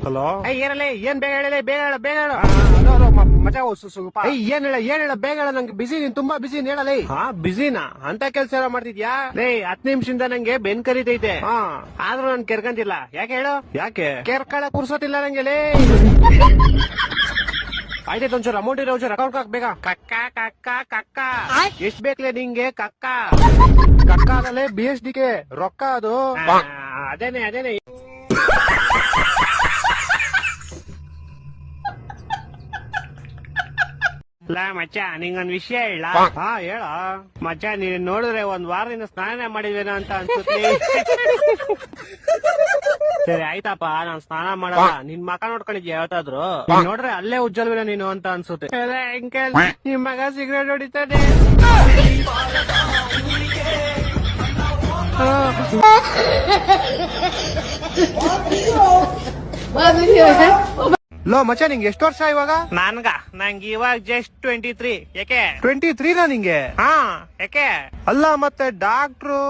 Hello ಏನಲ್ಲ ಏನ್ ಬೇಗ ಹೇಳಿ ಬೇಗ ಹೇಳ ಬೇಗ ಹೇಳು ಮಚ ಸ್ವಲ್ಪ ಏನ್ ಹೇಳ ಬೇಗ ಹೇಳ ನಂಗೆ ಬಿಸಿ ನೀನ್ ತುಂಬಾ ಬಿಸಿ ಹೇಳಲಿ ಹಾ ಬಿಸಿನಾ ಅಂತ ಕೆಲ್ಸ ಎಲ್ಲ ಮಾಡ್ತಿದ್ಯಾ? ಲೇ 10 ನಿಮಿಷದಿಂದ ನಂಗೆ ಬೆನ್ ಕರಿತೈತೆ ಆದ್ರೂ ನನ್ ಕೆರ್ಕಂತಿಲ್ಲ ಯಾಕೆ ಹೇಳು ಯಾಕೆ ಕೆರ್ಕಳ ಕುರ್ಸೋತಿಲ್ಲ ನಂಗೆ ಲೇ ಆಯ್ತಾಯ್ತು ಒಂಚೂರು ಅಮೌಂಟ್ ಇರೋ ಒಂಚೂರು ಅಕೌಂಟ್ ಹಾಕ್ಬೇಕಾ ಕಕ್ಕ ಕಕ್ಕ ಕಕ್ಕ ಎಷ್ಟ್ ಬೇಕ್ಲೆ ನಿಂಗೆ ಕಕ್ಕ ಕಕ್ಕ ಅದಲ್ಲೇ BSDK ರೊಕ್ಕ ಅದು ಅದೇನೆ ಲಾ ಮಚ್ಚ ನಿಂಗೊಂದ್ ವಿಷಯ ಹೇಳ ಹಾ ಹೇಳ ಮಚ್ಚ ನೀನ್ ನೋಡಿದ್ರೆ ಒಂದ್ ವಾರದಿಂದ ಸ್ನಾನ ಮಾಡಿದ್ವೇನೋ ಅಂತ ಅನ್ಸುತ್ತೆ ಸರಿ ಆಯ್ತಪ್ಪ ನಾನ್ ಸ್ನಾನ ಮಾಡಲ್ಲ ನಿನ್ ಮಕ ನೋಡ್ಕೊಂಡಿದ್ಯಾ ಯಾವತ್ತಾದ್ರು ನೋಡ್ರೆ ಅಲ್ಲೇ ಉಜ್ಜಲ್ವೇನೋ ನೀನು ಅಂತ ಅನ್ಸುತ್ತೆ ಅಂಕಲ್ ನಿಮ್ ಮಗ ಸಿಗರೇಟ್ ಹೊಡಿತಾನೆ ಲೋ ಮಚ ನಿಂಗೆ ಎಷ್ಟು ವರ್ಷ ಇವಾಗ? ನಂಗೆ ಇವಾಗ ಜಸ್ಟ್ 23 ಯಾಕೆ 23 ನಿಂಗೆ? ಹಾ ಯಾಕೆ ಅಲ್ಲ ಮತ್ತೆ ಡಾಕ್ಟ್ರು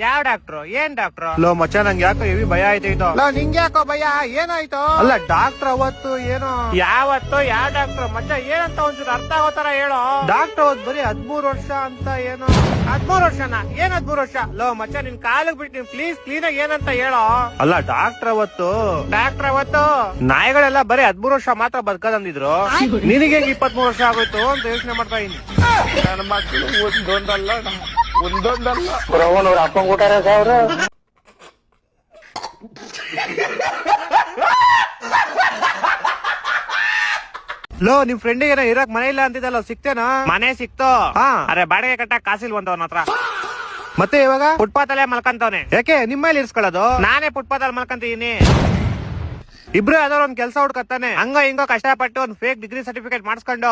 ಯಾವ ಡಾಕ್ಟ್ರು ಏನ್ ಡಾಕ್ಟ್ರು ಲೋ ಮಚ ನಂಗೆ ಯಾಕೋ ಹೆವಿ ಭಯ ಆಯ್ತಾಯ್ತು. ನಿಂಗೆ ಯಾಕೋ ಭಯ ಏನಾಯ್ತು ಅಲ್ಲ ಡಾಕ್ಟರ್ ಅವತ್ತು ಏನೋ ಯಾವತ್ತು ಯಾವ ಡಾಕ್ಟ್ರು ಮಚ್ಚ ಏನಂತ ಒಂಚೂರು ಅರ್ಥ ಆಗೋತರ ಹೇಳು ಡಾಕ್ಟರ್ ಅವತ್ತು ಬರೀ 13 ವರ್ಷ ಅಂತ ಏನೋ 13 ವರ್ಷನ ಏನ್ 13 ವರ್ಷ ಲೋ ಮಚ್ಚ ನಿನ್ ಕಾಲಿಗೆ ಬಿಟ್ಟು ಪ್ಲೀಸ್ ಕ್ಲೀನ್ ಆಗಿ ಏನಂತ ಹೇಳೋ ಅಲ್ಲ ಡಾಕ್ಟರ್ ಅವತ್ತು ನಾಯಿಗಳೆಲ್ಲ ಬರೀ 13 ವರ್ಷ ಮಾತ್ರ ಬದುಕದಂದಿದ್ರು ನಿನಗೆ 23 ವರ್ಷ ಆಗೋಯ್ತು ಅಂತ ಯೋಚನೆ ಮಾಡ್ತಾ ಇದೀನಿ ನನ್ನ ಮಕ್ಕಳು ಒಂದೊಂದಲ್ಲ ಅಪ್ಪ ಊಟಾರ ಅವ್ರು ಲೋ ನಿಮ್ ಫ್ರೆಂಡಿಗೆ ಏನೋ ಇರಕ್ ಮನೆ ಇಲ್ಲ ಅಂತಿದ್ದಲ್ಲ ಸಿಕ್ತೇನಾ? ಮನೆ ಸಿಕ್ತು ಹಾ. ಅರೆ ಬಾಡಿಗೆ ಕಟ್ಟ ಕಾಸಿಲ್ವಂತವನ ಹತ್ರ ಮತ್ತೆ ಇವಾಗ ಫುಟ್ಪಾತ್ ಅಲ್ಲೇ ಮಲ್ಕಂತವನೆ ಯಾಕೆ ನಿಮ್ಮಲ್ಲಿ ಇರ್ಸ್ಕೊಳ್ಳೋದು? ನಾನೇ ಫುಟ್ಪಾತ್ ಅಲ್ಲಿ ಮಲ್ಕಂತಿದೀನಿ ಇಬ್ರು ಯಾವ್ದಾರ ಒಂದ್ ಕೆಲ್ಸ ಹುಡ್ಕತ್ತಾನೆ. ಹಂಗ ಹಿಂಗೋ ಕಷ್ಟಪಟ್ಟು ಒಂದ್ ಫೇಕ್ ಡಿಗ್ರಿ ಸರ್ಟಿಫಿಕೇಟ್ ಮಾಡಿಸ್ಕೊಂಡು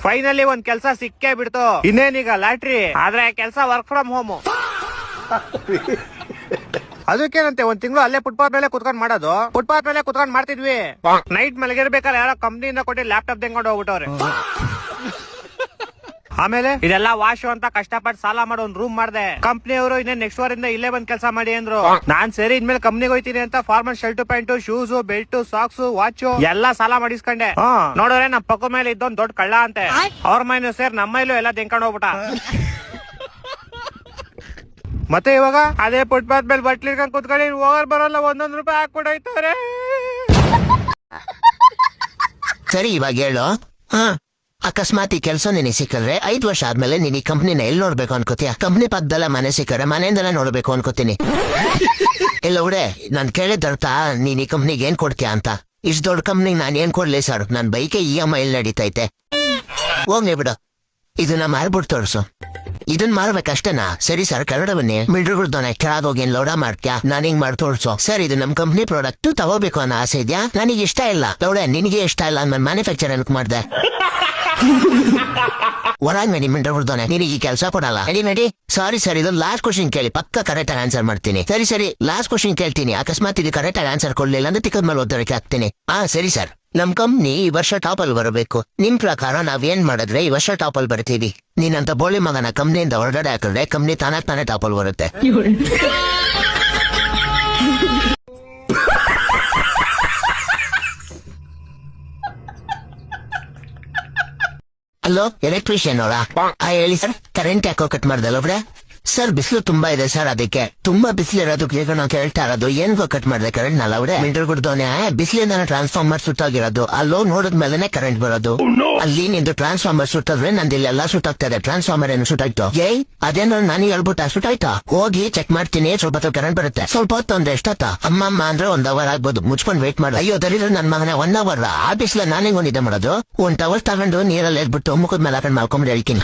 ಫೈನಲಿ ಒಂದ್ ಕೆಲ್ಸ ಸಿಕ್ಕೇ ಬಿಡ್ತು ಇನ್ನೇನೀಗ ಲ್ಯಾಟ್ರಿ ಆದ್ರೆ ಕೆಲ್ಸ ವರ್ಕ್ ಫ್ರಮ್ ಹೋಮ್ ಅದಕ್ಕೇನಂತೆ ಒಂದ್ ತಿಂಗಳು ಅಲ್ಲೇ ಫುಟ್ಪಾತ್ ಮೇಲೆ ಕುತ್ಕೊಂಡ್ ಮಾಡೋದು. ಫುಟ್ಪಾತ್ ಮೇಲೆ ಕುತ್ಕೊಂಡ್ ಮಾಡ್ತಿದ್ವಿ ನೈಟ್ ಮಲಗಿರ್ಬೇಕಾದ್ರೆ ಯಾರೋ ಕಂಪ್ನಿಯಿಂದ ಕೊಟ್ಟು ಲ್ಯಾಪ್ಟಾಪ್ ತೆಂಕೊಂಡು ಹೋಗ್ಬಿಟ್ಟವ್ರೆ ಆಮೇಲೆ ಇದೆಲ್ಲ ವಾಶು ಅಂತ ಕಷ್ಟಪಟ್ಟು ಸಾಲ ಮಾಡೋ ಒಂದ್ ರೂಮ್ ಮಾಡ್ದೆ ಕಂಪ್ನಿಯವರು ಇನ್ನೇ ನೆಕ್ಸ್ಟ್ ವಾರಿಂದ ಇಲ್ಲೇ ಬಂದ್ ಕೆಲಸ ಮಾಡಿ ಅಂದ್ರು ನಾನ್ ಸರಿ ಇನ್ಮೇಲೆ ಕಂಪ್ನಿಗೆ ಹೋಯ್ತೀನಿ ಅಂತ formal shirt pant shoes belt socks watch ಎಲ್ಲಾ ಸಾಲ ಮಾಡಿಸ್ಕೊಂಡೆ ನೋಡಿದ್ರೆ ನಮ್ ಪಕ್ಕ ಮೇಲೆ ಇದ್ದೊಂದ್ ದೊಡ್ಡ ಕಳ್ಳ ಅಂತೆ ಅವ್ರ ಮೈನು ಸೇರ್ ನಮ್ಮ ಮೈಲೂ ಎಲ್ಲ ತೆಂಕೊಂಡು ಹೋಗ್ಬಿಟ್ಟ ಮತ್ತೆ ಇವಾಗ ಅದೇ ಫುಟ್ಪಾತ್ ಮೇಲೆ ಬಟ್ಲಿರ್ಕೊಂಡ್ ಕುತ್ಕೊಳ್ಳಿ ಹೋಗರ್ ಬರೋಲ್ಲ 1 ರೂಪಾಯಿ ಹಾಕ್ಬಿಡೈತವ್ರೆ ಸರಿ ಇವಾಗ ಹೇಳು ಅಕಸ್ಮಾತ್ ಈ ಕೆಲಸ ನಿನಗೆ ಸಿಕ್ಕಿದ್ರೆ 5 ವರ್ಷ ಆದ್ಮೇಲೆ ನೀನ್ ಈ ಕಂಪ್ನಿನ ಎಲ್ಲಿ ನೋಡ್ಬೇಕು ಅನ್ಕೋತೀಯ? ಕಂಪ್ನಿ ಪಕ್ಕದಲ್ಲ ಮನೆ ಸಿಕ್ಕರೆ ಮನೆಯಿಂದಲೇ ನೋಡ್ಬೇಕು ಅನ್ಕೋತೀನಿ. ಇಲ್ಲ ಹುಡೆ ನಾನ್ ಕೇಳಿದರ್ಥ ನೀನ್ ಈ ಕಂಪ್ನಿಗೆ ಏನ್ ಕೊಡ್ತೀಯ ಅಂತ. ಇಷ್ಟು ದೊಡ್ಡ ಕಂಪ್ನಿಗೆ ನಾನ್ ಏನ್ ಕೊಡ್ಲಿ ಸರ್, ನನ್ ಬೈಕೆ EMI ನಡೀತೈತೆ. ಹೋಗ್ಲಿ ಬಿಡು, ಇದನ್ನ ಮಾರ್ಬಿಟ್ಟು ತೋರ್ಸು. ಇದನ್ ಮಾರ್ಬೇಕಷ್ಟೇನಾ? ಸರಿ ಸರ್ ಕೆಳಗಡೆ ಬನ್ನಿ. ಮಿಡ್ರುಗುಡ್ದೋನೆ ಕೆಳಗೋಗಿ ಏನ್ ಲೋಡ ಮಾಡ್ತ್ಯಾ? ನಾನ್ ಹಿಂಗ್ ಮಾಡಿ ತೋರ್ಸು. ಸರ್ ಇದು ನಮ್ ಕಂಪ್ನಿ ಪ್ರಾಡಕ್ಟ್ ತಗೋಬೇಕು ಅನ್ನೋ ಆಸೆ ಇದೆಯಾ? ನನಗೆ ಇಷ್ಟ ಇಲ್ಲ. ಲೌಡೆ ನಿನಗೆ ಇಷ್ಟ ಇಲ್ಲ ನಾನು ಮ್ಯಾನುಫ್ಯಾಕ್ಚರ್ ಏನಕ್ಕೆ ಮಾಡ್ದೆ? ಹೊರಾಗ್ ನಡಿ ಮಿಂಡ್ರುಗುಡ್ದೋನೆ, ನಿನಗೆ ಈ ಕೆಲಸ ಕೊಡಲ್ಲ. ನಡಿ. ಸಾರಿ ಸರ್ ಇದು ಲಾಸ್ಟ್ ಕ್ವಶನ್ ಕೇಳಿ ಪಕ್ಕ ಕರೆಕ್ಟ್ ಆಗಿ ಆನ್ಸರ್ ಮಾಡ್ತೀನಿ. ಸರಿ ಲಾಸ್ಟ್ ಕ್ವಶನ್ ಕೇಳ್ತೀನಿ. ಅಕಸ್ಮಾತ್ ಇದು ಕರೆಕ್ಟ್ ಆಗಿ ಆನ್ಸರ್ ಕೊಡ್ಲಿಲ್ಲ ಅಂದ್ರೆ ತಿಕ್ಕದ ಮೇಲೆ ಓದೋದಕ್ಕೆ ಹಾಕ್ತೀನಿ. ಸರಿ ಸರ್, ನಮ್ ಕಂಪ್ನಿ ಈ ವರ್ಷ ಟಾಪ್ ಅಲ್ಲಿ ಬರಬೇಕು. ನಿಮ್ ಪ್ರಕಾರ ನಾವೇನ್ ಮಾಡಿದ್ರೆ ಈ ವರ್ಷ ಟಾಪ್ ಅಲ್ಲಿ ಬರ್ತೀವಿ? ನೀನಂತ ಬೋಳಿ ಮಗನ ಕಂಪ್ನಿಯಿಂದ ಹೊರಗಡೆ ಹಾಕಿದ್ರೆ ಕಂಪ್ನಿ ತಾನೇ ಟಾಪ್ ಅಲ್ಲಿ ಬರುತ್ತೆ. ಹಲೋ ಎಲೆಕ್ಟ್ರಿಷಿಯನ್ ಅವರಾ? ಹೇಳಿ ಸರ್, ಕರೆಂಟ್ ಯಾಕೋ ಕಟ್ ಮಾಡ್ದಲ್ಲ ಒಬ್ರೆ? ಸರ್ ಬಿಸಿಲು ತುಂಬಾ ಇದೆ ಸರ್, ಅದಕ್ಕೆ ತುಂಬಾ ಬಿಸಿಲು ಇರೋದಕ್ಕೆ ಈಗ ನಾವು ಕೇಳ್ತಾ ಇರೋದು ಏನ್ಗೋ ಕಟ್ ಮಾಡಿದೆ ಕರೆಂಟ್ ನಲ್ಲ ಅವ್ರೆ? ಮಿಂಟರ್ ಕುಡ್ದೋನೆ ಬಿಸಿಲಿಂದ ಟ್ರಾನ್ಸ್ಫಾರ್ಮರ್ ಸುತ್ತಾಗಿರೋದು, ಅಲ್ಲೋ ನೋಡಿದ್ಮೇಲೆ ಕರೆಂಟ್ ಬರೋದು. ಅಲ್ಲಿ ನಿಂದು ಟ್ರಾನ್ಸ್ಫಾರ್ಮರ್ ಸುತ್ತದ್ರೆ ನಂದು ಇಲ್ಲೆಲ್ಲ ಸುಟ್ಟಾಗ್ತದೆ. ಟ್ರಾನ್ಸ್ಫಾರ್ಮರ್ ಏನು ಸುಟ್ಟಾಯ್ತು? ಅದೇನೋ ನಾನು ಹೇಳ್ಬಿಟ್ಟ ಸುಟ್ಟಾಯ್ತಾ? ಹೋಗಿ ಚೆಕ್ ಮಾಡ್ತೀನಿ, ಸ್ವಲ್ಪ ಹೊತ್ತು ಕರೆಂಟ್ ಬರುತ್ತೆ. ಸ್ವಲ್ಪ ಹೊತ್ತು ಅಂದ್ರೆ ಎಷ್ಟೊತ್ತ? ಅಮ್ಮಮ್ಮ ಅಂದ್ರೆ 1 ಅವರ್ ಆಗ್ಬೋದು. ಮುಚ್ಕೊಂಡ್ ವೇಟ್ ಮಾಡು. ಅಯ್ಯೋ ದರಿದ್ರ ನನ್ ಮಗನೇ 1 ಅವರ್ ಆ ಬಿಸಿಲ ನಾನೇ ಒಂದಿದ್ದೆ ಮಾಡೋದು. 1 ಟವಲ್ ತಗೊಂಡು ನೀರಲ್ಲಿ ಎದ್ಬಿಟ್ಟು ಮುಖದ ಮೇಲೆ ಹಾಕೊಂಡ್ ಮಾಡ್ಕೊಂಡ್ ಹೇಳ್ತೀನಿ.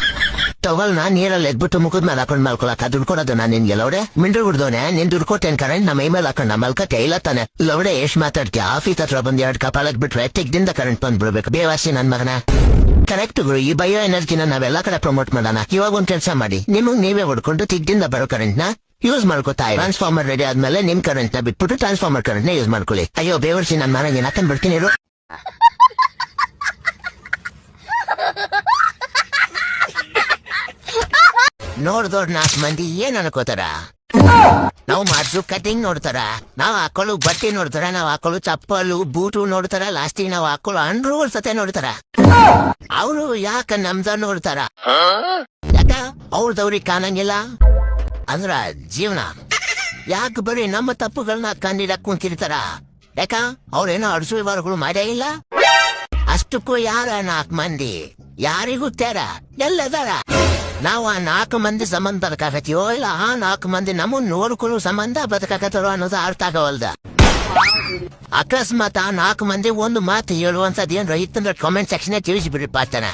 ಟವಲ್ನ ನೀರಲ್ಲಿ ಎದ್ಬಿಟ್ಟು ಮುಖದ ಮೇಲೆ ಹಾಕೊಂಡ್ ಮಾಡ್ಕೊಳಕ ದುಡ್ಡು ಕೊಡೋದು ನಾನು ನಿನ್ಗೆ ಲೌಡೆ? ಮಿಂಡ್ರು ಹುಡ್ದೋನೆ ನೀನ್ ದುಡ್ಡು ಕೊಟ್ಟೇನ್ ಕರೆಂಟ್ ನಮ್ಮ ಮೈ ಮೇಲೆ ಹಾಕೊಂಡ್ ಮಲ್ಕತ್ತೆ ಇಲ್ಲ ತಾನೆ? ಲೌಡೆ ಎಷ್ಟ್ ಮಾತಾಡ್ತೀಯ? ಆಫೀಸ್ ಹತ್ರ ಬಂದ್ 2 ಕಪಾಲಕ್ ಬಿಟ್ರೆ ತೆಗ್ದಿಂದ ಕರೆಂಟ್ ಬಂದ್ಬಿಡ್ಬೇಕು. ಬೇವಾಸಿ ನನ್ ಮಗನ. ಕರೆಕ್ಟ್ ಗುರು, ಈ ಬಯೋ ಎನರ್ಜಿನ ನಾವೆಲ್ಲಾ ಕಡೆ ಪ್ರಮೋಟ್ ಮಾಡೋಣ. ಇವಾಗ ಒಂದ್ ಕೆಲಸ ಮಾಡಿ, ನಿಮಗ್ ನೀವೇ ಹೊಡ್ಕೊಂಡು ತಿಗ್ದಿಂದ ಬರೋ ಕರೆಂಟ್ ನ ಯೂಸ್ ಮಾಡ್ಕೋತಾ. ಟ್ರಾನ್ಸ್ಫಾರ್ಮರ್ ರೆಡಿ ಆದ್ಮೇಲೆ ನಿಮ್ ಕರೆಂಟ್ ನ ಬಿಟ್ಬಿಟ್ಟು ಟ್ರಾನ್ಸ್ಫಾರ್ಮರ್ ಕರೆಂಟ್ ನ ಯೂಸ್ ಮಾಡ್ಕೊಳ್ಳಿ. ಅಯ್ಯೋ ಬೇವರ್ಸಿ ನನ್ ಮನೆಗೆ ಹಾಕೊಂಡ್ ಬಿಡ್ತೀನಿ. ನೋಡ್ದೋಡ್ 4 ಮಂದಿ ಏನ್ ಅನ್ಕೋತಾರ? ನಾವು ಮಾಡ್ಸು ಕಟಿಂಗ್ ನೋಡ್ತಾರ, ನಾವ್ ಹಾಕೊಳ್ಳು ಬಟ್ಟೆ ನೋಡ್ತಾರ, ನಾವ್ ಹಾಕೊಳ್ಳು ಚಪ್ಪಲು ಬೂಟು ನೋಡ್ತಾರ, ಲಾಸ್ಟಿಗೆ ನಾವ್ ಹಾಕೊಳ್ಳು ಅಂಡ್ರೂಲ್ ಸತೆ ನೋಡ್ತಾರ. ಅವ್ರು ಯಾಕ ನಮ್ದ ನೋಡ್ತಾರ? ಯಾಕ ಅವ್ರದವ್ರಿಗೆ ಕಾಣಂಗಿಲ್ಲ ಅಂದ್ರ ಜೀವನ ಯಾಕೆ ಬರೀ ನಮ್ಮ ತಪ್ಪುಗಳನ್ನ ಕಂಡಿಡಕ್ ಕುಂತಿರ್ತಾರ? ಯಾಕ ಅವ್ರೇನೋ ಅಡ್ಸುವಾರಗಳು ಮಾಡೇ ಇಲ್ಲ? ಅಷ್ಟಕ್ಕೂ ಯಾರ 4 ಮಂದಿ ಯಾರಿಗೂ ತೇರ ಎಲ್ಲದಾರ. ನಾವು ಆ 4 ಮಂದಿ ಸಂಬಂಧ ಬದಕಾಕತ್ತೀವೋ ಇಲ್ಲ ಆ 4 ಮಂದಿ ನಮ್ಮನ್ನ ನೋಡ್ಕೊಳ್ಳೋ ಸಂಬಂಧ ಬದಕಾಕತ್ತಾರೋ ಅನ್ನೋದು ಅರ್ಥ ಆಗವಲ್ದ. ಅಕಸ್ಮಾತ್ ಆ 4 ಮಂದಿ ಒಂದು ಮಾತು ಹೇಳುವಂತದ್ ಏನ್ ರೈತಂದ್ರ ಕಾಮೆಂಟ್ ಸೆಕ್ಷನ್ ತಿಳಿಸಿ ಬಿಡಿ ಪಾತನ.